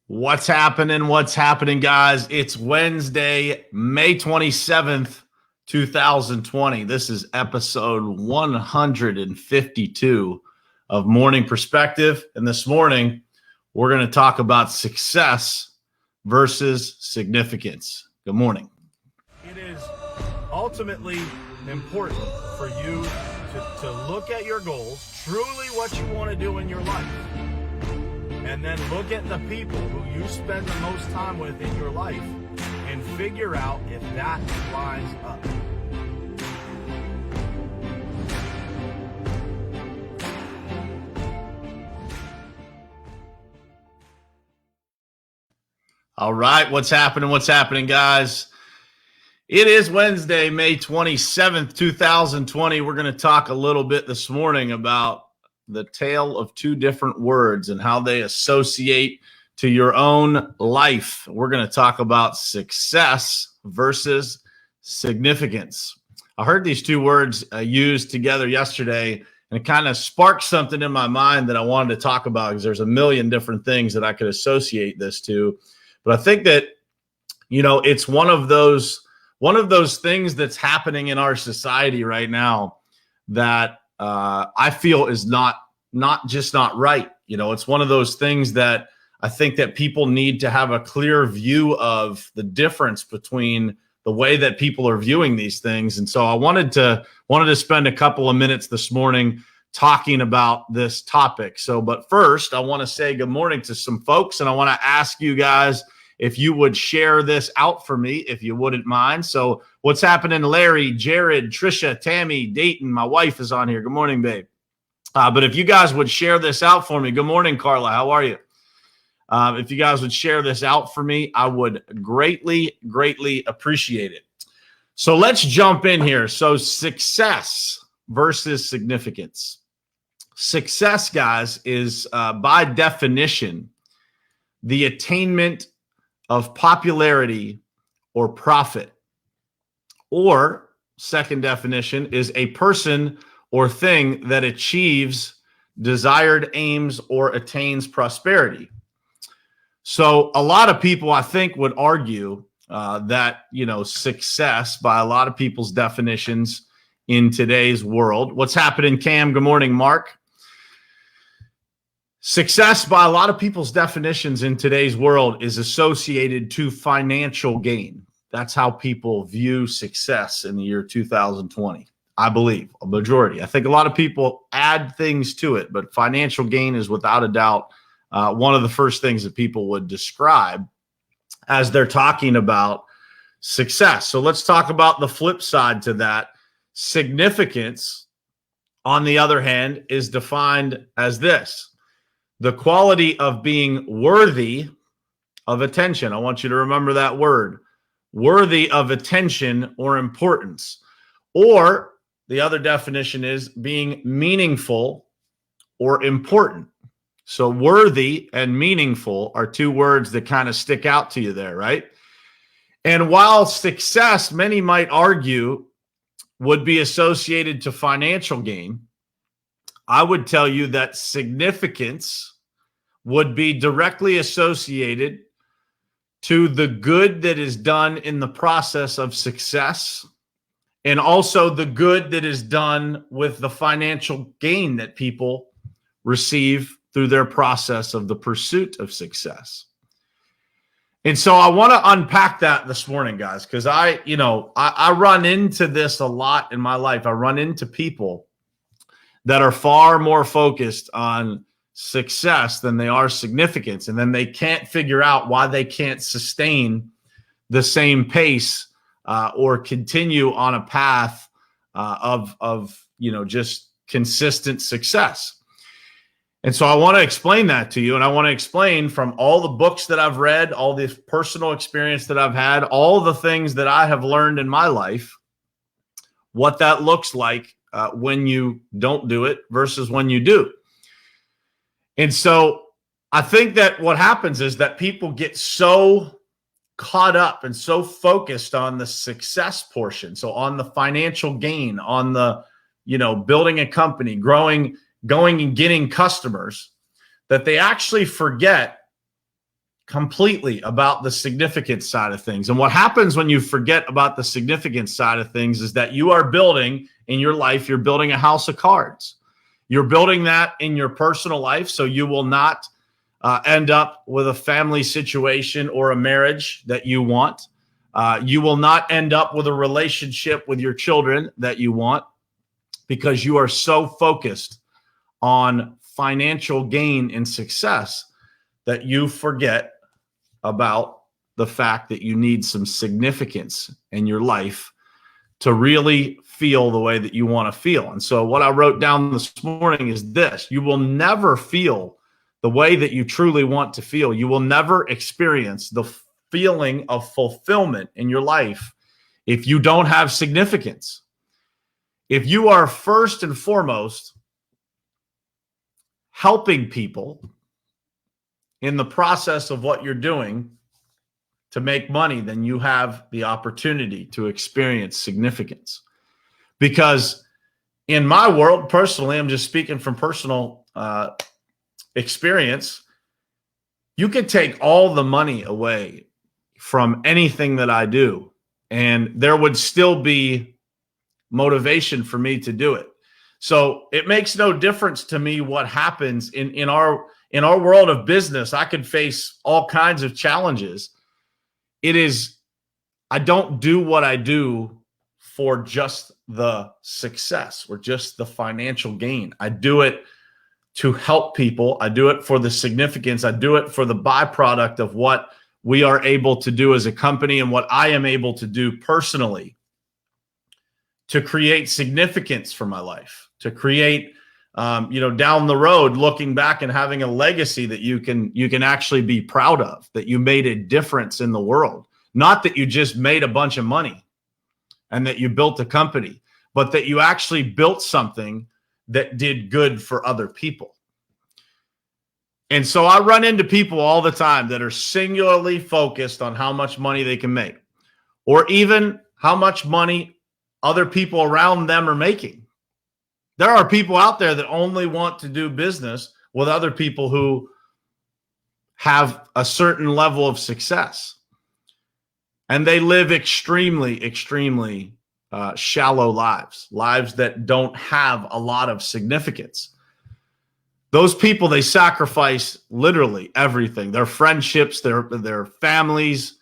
What's happening? What's happening, guys? It's Wednesday, May 27th, 2020. This is episode 152 of Morning Perspective. And this morning, we're going to talk about success versus significance. Good morning. It is ultimately important for you to look at your goals, truly what you want to do in your life. And then look at the people who you spend the most time with in your life and figure out if that lines up. All right, what's happening? What's happening, guys? It is Wednesday, May 27th, 2020. We're going to talk a little bit this morning about the tale of two different words and how they associate to your own life. We're going to talk about success versus significance. I heard these two words used together yesterday, and it kind of sparked something in my mind that I wanted to talk about because there's a million different things that I could associate this to. But I think that, it's one of those things that's happening in our society right now that I feel is not right. It's one of those things that I think that people need to have a clear view of the difference between the way that people are viewing these things. And so I wanted to spend a couple of minutes this morning talking about this topic. But first, I want to say good morning to some folks, and I want to ask you guys if you would share this out for me, if you wouldn't mind. So what's happening? Larry, Jared, Trisha, Tammy, Dayton, my wife is on here. Good morning, babe. But if you guys would share this out for me. Good morning, Carla. How are you? If you guys would share this out for me, I would greatly, greatly appreciate it. So let's jump in here. So success versus significance. Success, guys, is by definition the attainment of popularity or profit. Or, second definition, is a person or thing that achieves desired aims or attains prosperity. So a lot of people, I think, would argue that, success by a lot of people's definitions in today's world. What's happening, Cam? Good morning, Mark. Success by a lot of people's definitions in today's world is associated to financial gain. That's how people view success in the year 2020. I believe a majority. I think a lot of people add things to it, but financial gain is without a doubt one of the first things that people would describe as they're talking about success. So let's talk about the flip side to that. Significance, on the other hand, is defined as this: the quality of being worthy of attention. I want you to remember that word, worthy of attention or importance. Or the other definition is being meaningful or important. So worthy and meaningful are two words that kind of stick out to you there, right? And while success, many might argue, would be associated to financial gain, I would tell you that significance would be directly associated to the good that is done in the process of success, and also the good that is done with the financial gain that people receive through their process of the pursuit of success. And so I want to unpack that this morning, guys, because I run into this a lot in my life. I run into people that are far more focused on success than they are significance. And then they can't figure out why they can't sustain the same pace or continue on a path of just consistent success. And so I want to explain that to you. And I want to explain from all the books that I've read, all the personal experience that I've had, all the things that I have learned in my life, what that looks like when you don't do it versus when you do. And so I think that what happens is that people get so caught up and so focused on the success portion. So on the financial gain, on the, building a company, growing, going and getting customers, that they actually forget completely about the significance side of things. And what happens when you forget about the significance side of things is that you are building in your life, you're building a house of cards. You're building that in your personal life, so you will not end up with a family situation or a marriage that you want. You will not end up with a relationship with your children that you want, because you are so focused on financial gain and success that you forget about the fact that you need some significance in your life to really feel the way that you want to feel. And so what I wrote down this morning is this: you will never feel the way that you truly want to feel. You will never experience the feeling of fulfillment in your life if you don't have significance. If you are first and foremost helping people in the process of what you're doing to make money, then you have the opportunity to experience significance. Because in my world, personally, I'm just speaking from personal experience, you can take all the money away from anything that I do, and there would still be motivation for me to do it. So it makes no difference to me what happens in our world of business. I could face all kinds of challenges. I don't do what I do for just the success or just the financial gain. I do it to help people. I do it for the significance. I do it for the byproduct of what we are able to do as a company and what I am able to do personally to create significance for my life, to create, down the road, looking back and having a legacy that you can actually be proud of, that you made a difference in the world. Not that you just made a bunch of money and that you built a company, but that you actually built something that did good for other people. And so I run into people all the time that are singularly focused on how much money they can make, or even how much money other people around them are making. There are people out there that only want to do business with other people who have a certain level of success. And they live extremely, extremely shallow lives that don't have a lot of significance. Those people, they sacrifice literally everything: their friendships, their families.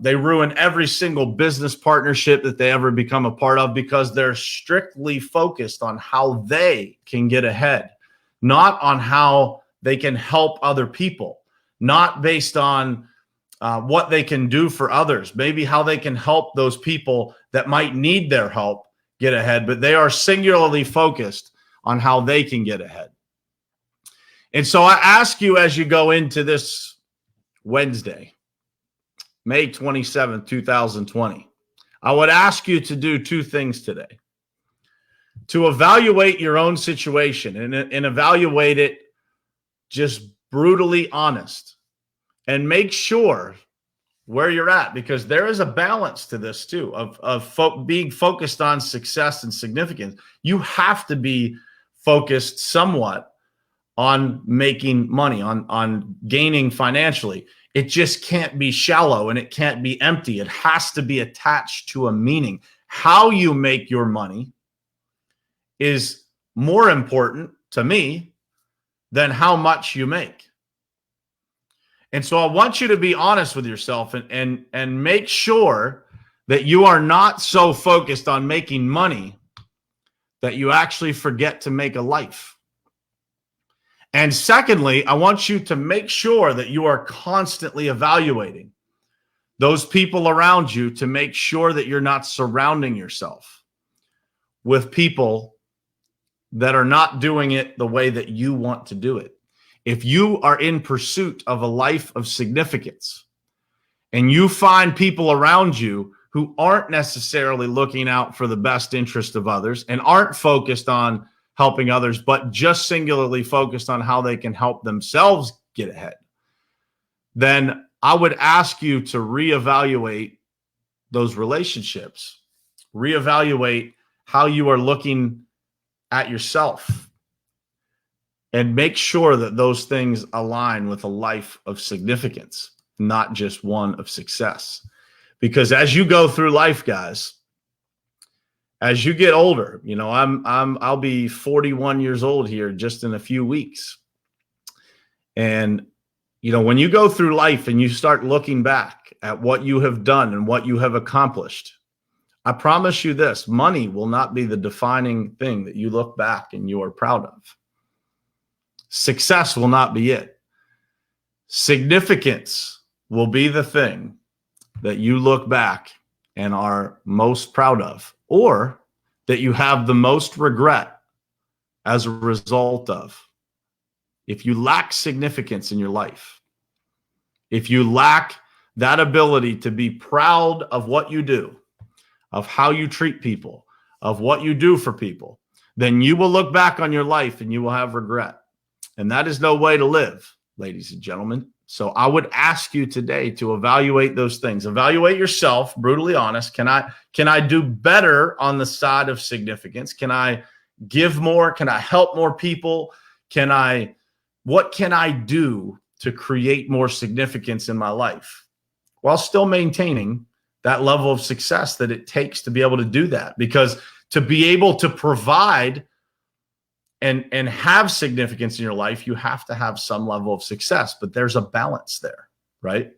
They ruin every single business partnership that they ever become a part of, because they're strictly focused on how they can get ahead, not on how they can help other people, not based on what they can do for others, maybe how they can help those people that might need their help get ahead, but they are singularly focused on how they can get ahead. And so I ask you, as you go into this Wednesday, May 27th, 2020, I would ask you to do two things today: to evaluate your own situation and evaluate it just brutally honest, and make sure where you're at, because there is a balance to this too, of being focused on success and significance. You have to be focused somewhat on making money, on gaining financially. It just can't be shallow and it can't be empty. It has to be attached to a meaning. How you make your money is more important to me than how much you make. And so I want you to be honest with yourself and make sure that you are not so focused on making money that you actually forget to make a life. And secondly, I want you to make sure that you are constantly evaluating those people around you to make sure that you're not surrounding yourself with people that are not doing it the way that you want to do it. If you are in pursuit of a life of significance and you find people around you who aren't necessarily looking out for the best interest of others and aren't focused on helping others, but just singularly focused on how they can help themselves get ahead, then I would ask you to reevaluate those relationships, reevaluate how you are looking at yourself, and make sure that those things align with a life of significance, not just one of success. Because as you go through life, guys, as you get older, you know, I'll be 41 years old here just in a few weeks. And, you know, when you go through life and you start looking back at what you have done and what you have accomplished, I promise you this, money will not be the defining thing that you look back and you are proud of. Success will not be it. Significance will be the thing that you look back and are most proud of, or that you have the most regret as a result of. If you lack significance in your life, if you lack that ability to be proud of what you do, of how you treat people, of what you do for people, then you will look back on your life and you will have regret. And that is no way to live, ladies and gentlemen. So I would ask you today to evaluate those things. Evaluate yourself, brutally honest. Can I do better on the side of significance? Can I give more? Can I help more people? What can I do to create more significance in my life while still maintaining that level of success that it takes to be able to do that? Because to be able to provide and have significance in your life, you have to have some level of success, but there's a balance there, right?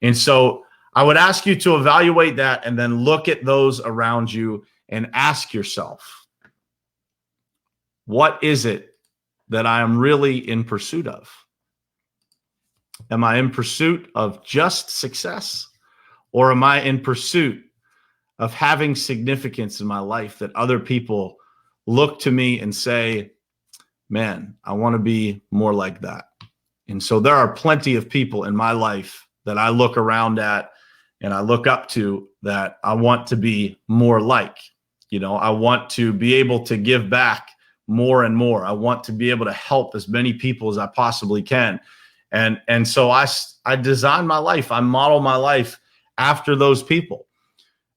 And so I would ask you to evaluate that and then look at those around you and ask yourself, what is it that I am really in pursuit of? Am I in pursuit of just success, or am I in pursuit of having significance in my life that other people look to me and say, man, I want to be more like that? And so there are plenty of people in my life that I look around at and I look up to that I want to be more like. You know, I want to be able to give back more and more. I want to be able to help as many people as I possibly can. And so I design my life. I model my life after those people.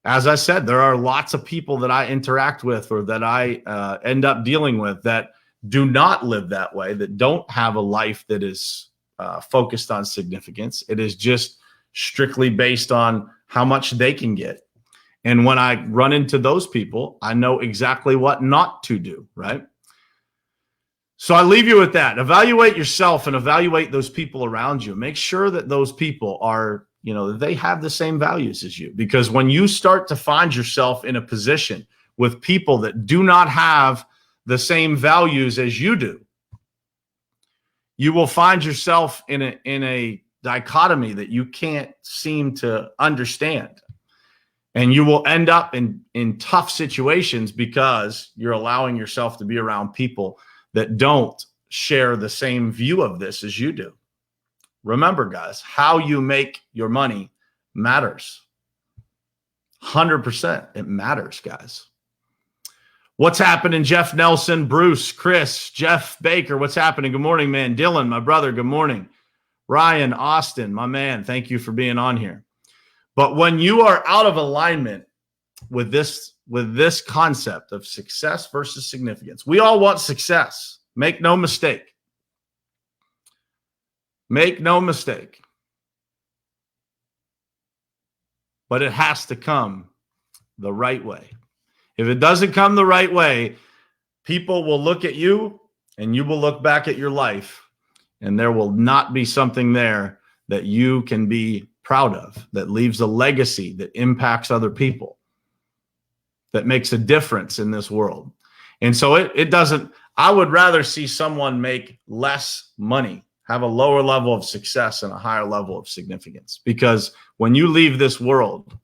As I said, there are lots of people that I interact with or that I end up dealing with that do not live that way, that don't have a life that is focused on significance. It is just strictly based on how much they can get. And when I run into those people, I know exactly what not to do, right? So I leave you with that. Evaluate yourself and evaluate those people around you. Make sure that those people are, you know, they have the same values as you. Because when you start to find yourself in a position with people that do not have the same values as you do, you will find yourself in a dichotomy that you can't seem to understand. And you will end up in tough situations because you're allowing yourself to be around people that don't share the same view of this as you do. Remember, guys, how you make your money matters. 100%. It matters, guys. What's happening, Jeff Nelson, Bruce, Chris, Jeff Baker? What's happening? Good morning, man. Dylan, my brother, good morning. Ryan, Austin, my man, thank you for being on here. But when you are out of alignment with this concept of success versus significance, we all want success. Make no mistake. Make no mistake. But it has to come the right way. If it doesn't come the right way, people will look at you and you will look back at your life, and there will not be something there that you can be proud of, that leaves a legacy that impacts other people, that makes a difference in this world. And so it doesn't, I would rather see someone make less money, have a lower level of success and a higher level of significance. Because when you leave this world,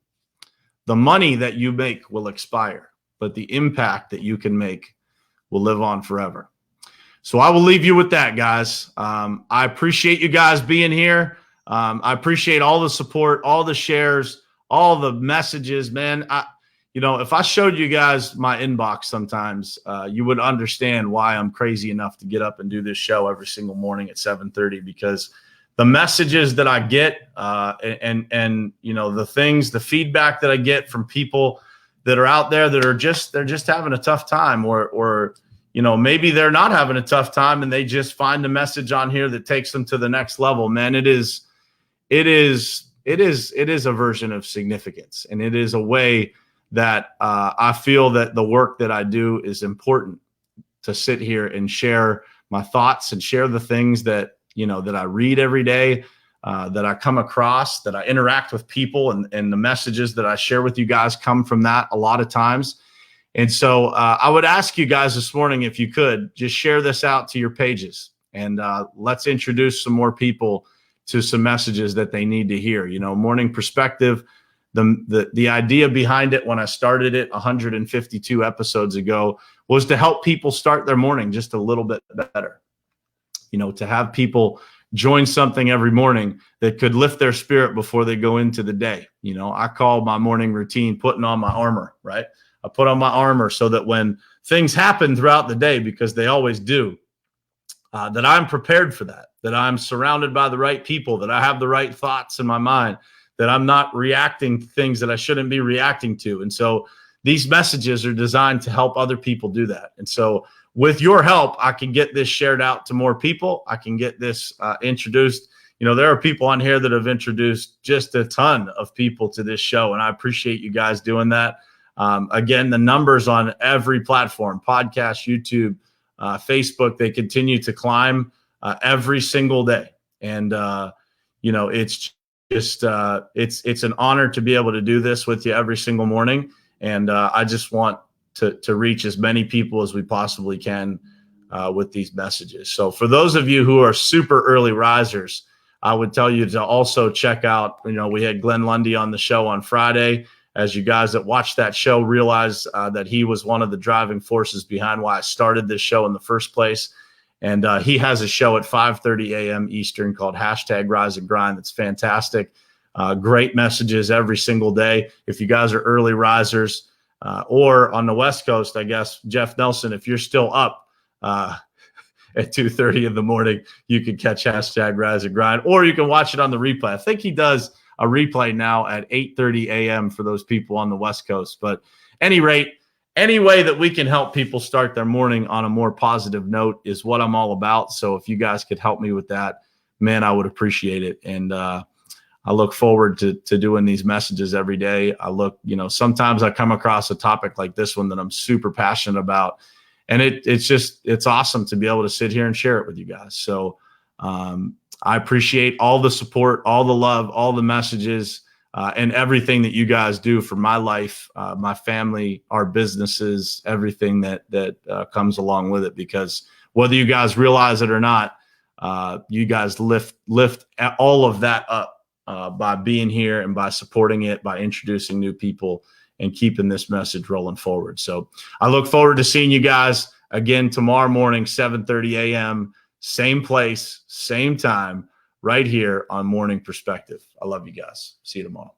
the money that you make will expire, but the impact that you can make will live on forever. So I will leave you with that, guys. I appreciate you guys being here. I appreciate all the support, all the shares, all the messages, man. If I showed you guys my inbox sometimes, you would understand why I'm crazy enough to get up and do this show every single morning at 7:30, because the messages that I get and the things, the feedback that I get from people that are out there that are they're just having a tough time or maybe they're not having a tough time and they just find a message on here that takes them to the next level. Man, it is a version of significance, and it is a way that I feel that the work that I do is important, to sit here and share my thoughts and share the things that, that I read every day, that I come across, that I interact with people, and the messages that I share with you guys come from that a lot of times. And so I would ask you guys this morning, if you could just share this out to your pages, and let's introduce some more people to some messages that they need to hear. Morning Perspective, the idea behind it when I started it 152 episodes ago was to help people start their morning just a little bit better. To have people join something every morning that could lift their spirit before they go into the day. I call my morning routine putting on my armor, right? I put on my armor so that when things happen throughout the day, because they always do, that I'm prepared for that I'm surrounded by the right people, that I have the right thoughts in my mind, that I'm not reacting to things that I shouldn't be reacting to. And so these messages are designed to help other people do that. And so with your help, I can get this shared out to more people. I can get this introduced. There are people on here that have introduced just a ton of people to this show, and I appreciate you guys doing that. Again, the numbers on every platform, podcast, YouTube, Facebook, they continue to climb every single day. And, it's just, it's an honor to be able to do this with you every single morning. And I just want to reach as many people as we possibly can with these messages. So for those of you who are super early risers, I would tell you to also check out, we had Glenn Lundy on the show on Friday. As you guys that watched that show realize that he was one of the driving forces behind why I started this show in the first place. And he has a show at 5:30 a.m. Eastern called #Rise and Grind. That's fantastic. Great messages every single day. If you guys are early risers, or on the West Coast, I guess, Jeff Nelson, if you're still up at 2:30 in the morning, you can catch #Rise and Grind, or you can watch it on the replay. I think he does a replay now at 8:30 a.m. for those people on the West Coast. But any rate, any way that we can help people start their morning on a more positive note is what I'm all about. So if you guys could help me with that, man, I would appreciate it. And I look forward to doing these messages every day. Sometimes I come across a topic like this one that I'm super passionate about. And it's awesome to be able to sit here and share it with you guys. So I appreciate all the support, all the love, all the messages, and everything that you guys do for my life, my family, our businesses, everything that comes along with it. Because whether you guys realize it or not, you guys lift all of that up by being here and by supporting it, by introducing new people and keeping this message rolling forward. So I look forward to seeing you guys again tomorrow morning, 7:30 a.m., same place, same time, right here on Morning Perspective. I love you guys. See you tomorrow.